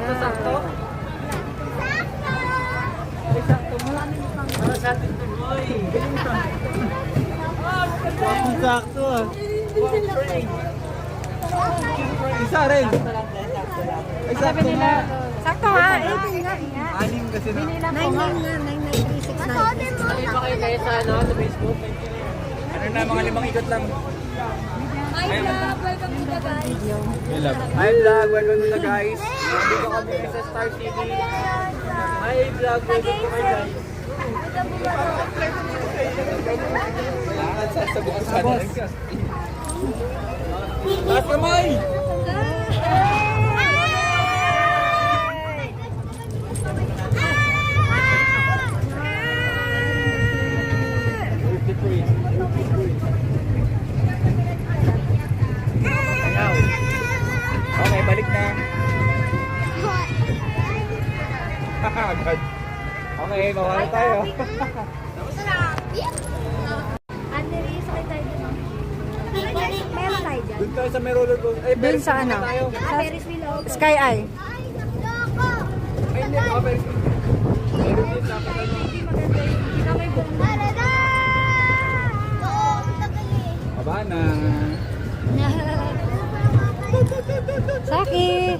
Sakto-sakto. Ay, sakto mo. Para sa atin to, boy. Sakto. Isa rin. Ay, sakto nga. Sakto ha, 18 nga. Anim kasi na. 99369. Sabi ba kayo sa sa Facebook? Ano na, mga 5 ikot lang. Hi vlog, welcome to the guys. Hi vlog, welcome to the guys. Dito kami sa Star TV. Hi vlog, welcome to my guys. Kailangan sasagot sa boss. Taas kamay! Okay, balik na. Agad. Okay, mawala tayo. Anderi, sakay tayo dun. Meron tayo dyan. Doon tayo sa may roller coaster. Ay, Doon sa ano? tayo. Ferris wheel ako. Sky Eye. Ay, hindi. Ferris wheel. Meron din dapat ano. Aba na. Saki.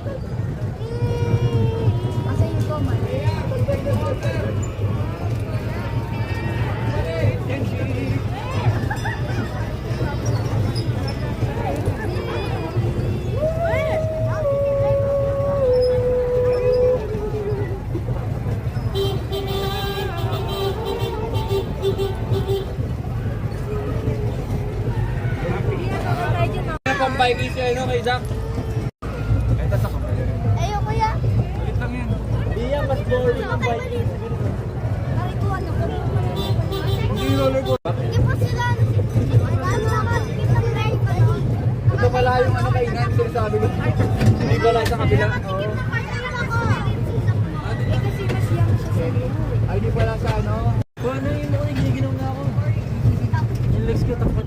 Asa yung common? Pang Vikings siya, no, kay Jack. Ito sa kamay. Ayo kuya. Ulit lang yan. Hindi yan, mas boring ang Vikings. Narituan ako. Hindi roller coaster. Hindi pa sila. Ito pala yung ano kay Nan, sabi ko. Hindi pala sa kabila. Oo. Eh kasi mas young siya sa iyo. Ay, di pala sa ano. Kung ano yung mga giniginom na ako. Yung legs ko tapos